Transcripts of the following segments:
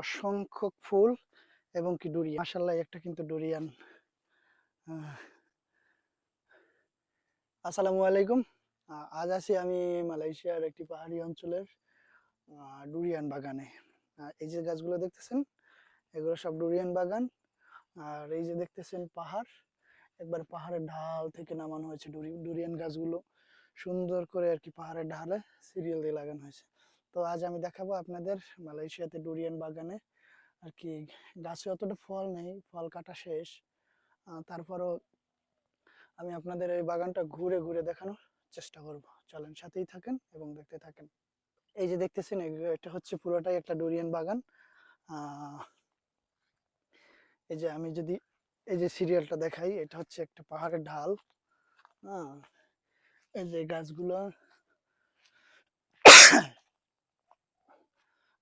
অসংখ্য ফুল এবং কি ডুরিয়ান, মাশাআল্লাহ একটা কিন্তু ডুরিয়ান। আসসালামু আলাইকুম। আজ আছি আমি মালয়েশিয়ার একটি পাহাড়ি অঞ্চলের ডুরিয়ান বাগানে। এই যে গাছগুলো দেখতেছেন, এগুলো সব ডুরিয়ান বাগান। আর এই যে দেখতেছেন পাহাড়, একবার পাহাড়ের ঢাল থেকে নামানো হয়েছে ডুরিয়ান গাছগুলো সুন্দর করে আর কি পাহাড়ের ঢালে সিরিয়াল দিয়ে লাগানো হয়েছে। তো আজ আমি দেখাবো আপনাদের মালয়েশিয়াতে ডুরিয়ান বাগানে আর কি গাছে অতটা ফল নেই, ফল কাটা শেষ। তারপরও আমি আপনাদের এই বাগানটা ঘুরে ঘুরে দেখানোর চেষ্টা করব। চলেন সাথেই থাকেন এবং দেখতে থাকেন। এই যে দেখতেছেন, এটা হচ্ছে পুরোটাই একটা ডুরিয়ান বাগান। এই যে আমি যদি এই যে সিরিয়ালটা দেখাই, এটা হচ্ছে একটা পাহাড়ের ঢাল। হ্যাঁ, এই যে গাছগুলো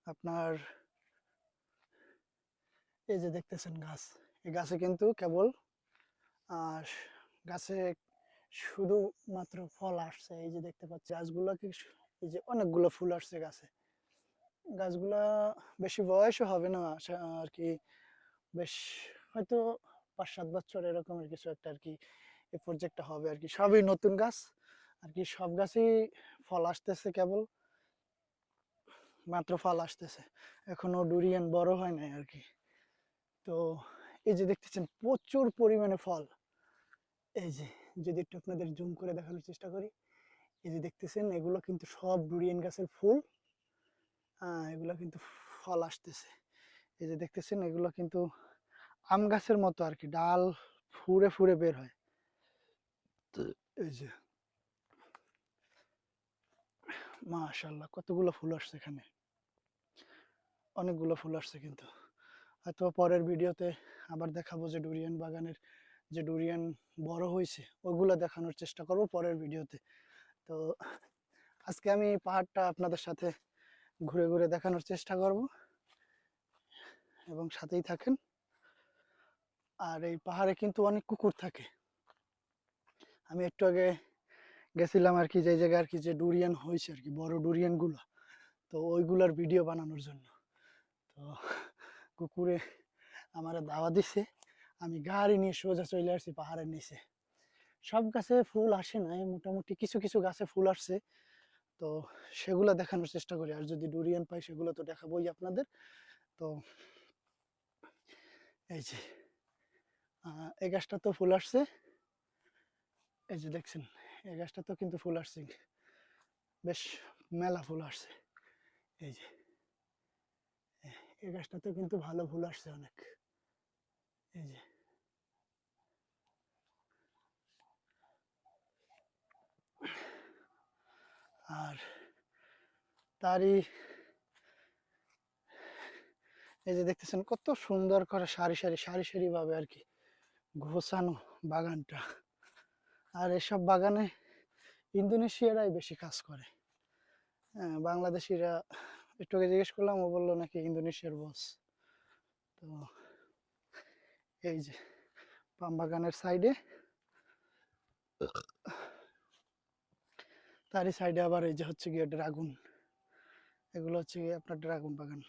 আপনার এই যে দেখতেছেন গাছ, এই গাছে কিন্তু কেবল আহ গাছে শুধু মাত্র ফল আসছে। এই যে দেখতে পাচ্ছি গাছগুলো কি, এই যে অনেকগুলো ফুল আসছে গাছে। গাছগুলা বেশি বয়সও হবে না আর কি, বেশ হয়তো 5-7 বছর এরকমের কিছু একটা আর কি এই প্রজেক্টটা হবে আর কি। সবই নতুন গাছ আর কি, সব গাছই ফল আসতেছে, কেবল মাত্র ফল আসতেছে, এখনো ডুরিয়ান বড় হয় নাই আর কি। তো এই যে দেখতেছেন প্রচুর পরিমাণে ফল। এই যে যদি একটু আপনাদের জুম করে দেখানোর চেষ্টা করি, এই যে দেখতেছেন এগুলো কিন্তু সব ডুরিয়ান গাছের ফুল। এগুলো কিন্তু ফল আসতেছে। এই যে দেখতেছেন এগুলো কিন্তু আম গাছের মতো আর কি, ডাল ফুঁড়ে ফুঁড়ে বের হয়। তো এই যে মাশাআল্লাহ কতগুলো ফুল আসছে এখানে, অনেকগুলো ফুল আসছে। কিন্তু হয়তো পরের ভিডিওতে আবার দেখাবো যে ডুরিয়ান বাগানের যে ডুরিয়ান বড় হয়েছে ওগুলো দেখানোর চেষ্টা করব পরের ভিডিওতে। তো আজকে আমি পাহাড়টা আপনাদের সাথে ঘুরে ঘুরে দেখানোর চেষ্টা করব এবং সাথেই থাকেন। আর এই পাহাড়ে কিন্তু অনেক কুকুর থাকে। আমি একটু আগে গেছিলাম আর কি, যে জায়গায় আর কি যে ডুরিয়ান হয়েছে আর কি, বড় ডুরিয়ান গুলো, তো ওইগুলার ভিডিও বানানোর জন্য। তো কুকুরে আমার দাওয়া দিছে, আমি গাড়ি নিয়ে সোজা চলে আসছি পাহাড়ের নিচে। সব গাছে ফুল আসে নাই, মোটামুটি কিছু কিছু গাছে ফুল আসছে, তো সেগুলো দেখানোর চেষ্টা করি। আর যদি ডুরিয়ান পাই সেগুলো তো দেখাবোই আপনাদের। তো এই যে এই গাছটা তো ফুল আসছে, এই যে দেখছেন এই গাছটা তো কিন্তু ফুল আসছে, বেশ মেলা ফুল আসছে। এই যে এই গাছটাতে কিন্তু ভালো ফুল আসছে অনেক। এই যে আর তারই এই যে দেখতেছেন কত সুন্দর করে সারি সারি সারি সারি ভাবে আর কি গোছানো বাগানটা। আর এসব বাগানে ইন্দোনেশিয়ারাই বেশি কাজ করে। হ্যাঁ, বাংলাদেশিরা একটু আগে জিজ্ঞেস করলাম, ও বললো নাকি ইন্দোনেশিয়ার বস। তো এই যে পাম বাগানের সাইডে, তারই সাইডে আবার এই যে হচ্ছে গিয়ে ড্রাগন, এগুলো হচ্ছে গিয়ে আপনার ড্রাগন বাগান।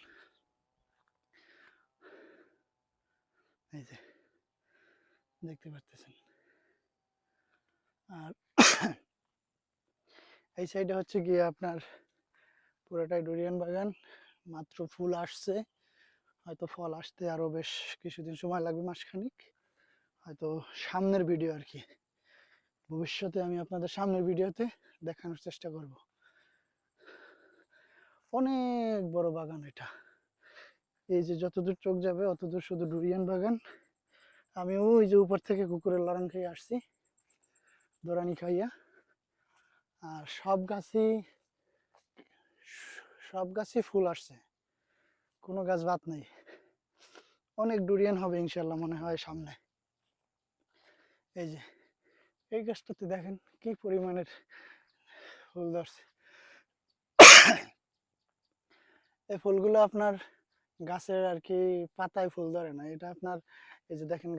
এই যে দেখতে পারতেছেন। আর এই সাইডে হচ্ছে গিয়ে আপনার পুরোটাই ডুরিয়ান বাগান, মাত্র ফুল আসছে, হয়তো ফল আসতে আরো বেশ কিছুদিন সময় লাগবে, মাসখানিক হয়তো। সামনের ভিডিও আর কি, ভবিষ্যতে আমি আপনাদের সামনের ভিডিওতে দেখানোর চেষ্টা করব। অনেক বড় বাগান এটা, এই যে যতদূর চোখ যাবে অতদূর শুধু ডুরিয়ান বাগান। আমি ওই যে উপর থেকে কুকুরের লড়ান খেয়ে আসছি, দোরানি খাইয়া। আর সব গাছই ফুল আসছে, কোনো গাছ বাদ নেই। অনেক ডুরিয়ান হবে ইনশাল্লাহ মনে হয় সামনে। এই যে এই গাছটাতে দেখেন কি পরিমাণের ফুল ধরছে। এই ফুলগুলো আপনার গাছের আর কি পাতায় ফুল ধরে না, এটা আপনার এই যে দেখেন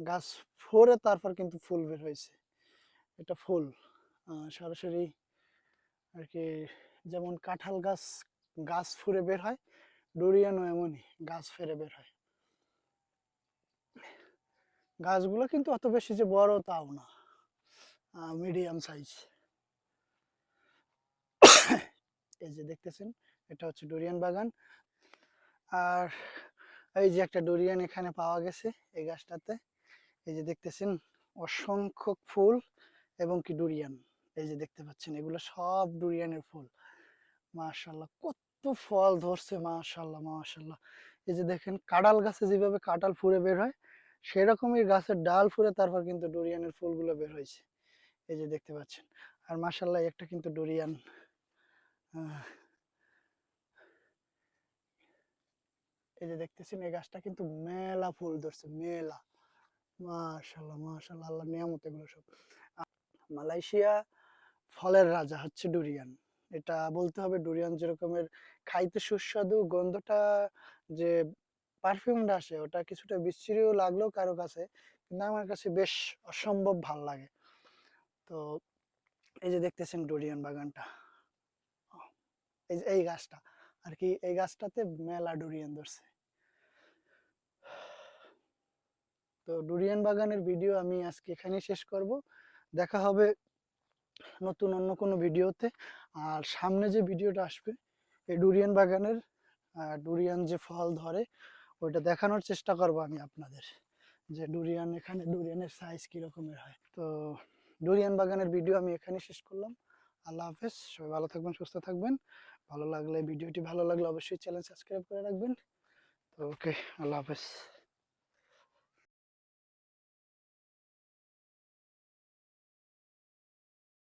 গাছ ফোরে তারপর কিন্তু ফুল বের হয়েছে। এটা ফুল সরাসরি আর কি, যেমন কাঁঠাল গাছ গাছ ফুরে বের হয়, ডুরিয়ানও এমনই, গাছ ফেরে বের হয়। গাছগুলো কিন্তু অত বেশি যে বড় তাও না, মিডিয়াম সাইজ। এই যে দেখতেছেন, এটা হচ্ছে ডুরিয়ান বাগান। আর এই যে একটা ডুরিয়ান এখানে পাওয়া গেছে এই গাছটাতে। এই যে দেখতেছেন অসংখ্য ফুল এবং কি ডুরিয়ান। এই যে দেখতে পাচ্ছেন এগুলো সব ডুরিয়ানের ফুল। মাশাআল্লাহ কত ফল ধরছে, মাশাআল্লাহ মাশাআল্লাহ। এই যে দেখেন কাঁঠাল গাছে যেভাবে কাঁঠাল ফুরে বের হয়, সেরকমই গাছের ডাল ফুরে তারপর কিন্তু ডুরিয়ানের ফুলগুলো বের হয়েছে। এই যে দেখতে পাচ্ছেন। আর মাশাআল্লাহ একটা কিন্তু ডুরিয়ান, এই যে দেখতেছেন এই গাছটা কিন্তু মেলা ফুল ধরছে, মেলা। মাশাআল্লাহ মাশাআল্লাহ, আল্লাহর নিয়ামত এগুলো সব। মালয়েশিয়া ফলের রাজা হচ্ছে ডুরিয়ান। এটা বলতে হবে, ডুরিয়ান যেরকমের খাইতে সুস্বাদু, গন্ধটা যে পারফিউমটা আসে ওটা কিছুটা বিশ্রীও লাগলেও কারো কাছে, কিন্তু আমার কাছে বেশ অসম্ভব ভাল লাগে। তো এই যে দেখতেছেন ডুরিয়ান বাগানটা, এই যে এই গাছটা আর কি, এই গাছটাতে মেলা ডুরিয়ান ধরছে। তো ডুরিয়ান বাগানের ভিডিও আমি আজকে এখানেই শেষ করব। দেখা হবে নতুন অন্য কোনো ভিডিওতে। আর সামনে যে ভিডিওটা আসবে এই ডুরিয়ান বাগানের, ডুরিয়ান যে ফল ধরে ওইটা দেখানোর চেষ্টা করব আমি আপনাদের, যে ডুরিয়ান এখানে ডুরিয়ানের সাইজ কি রকমের হয়। তো ডুরিয়ান বাগানের ভিডিও আমি এখানেই শেষ করলাম। আল্লাহ হাফেজ, সবাই ভালো থাকবেন, সুস্থ থাকবেন। ভালো লাগলে, ভিডিওটি ভালো লাগলে অবশ্যই চ্যানেল সাবস্ক্রাইব করে রাখবেন। তো ওকে, আল্লাহ হাফেজ।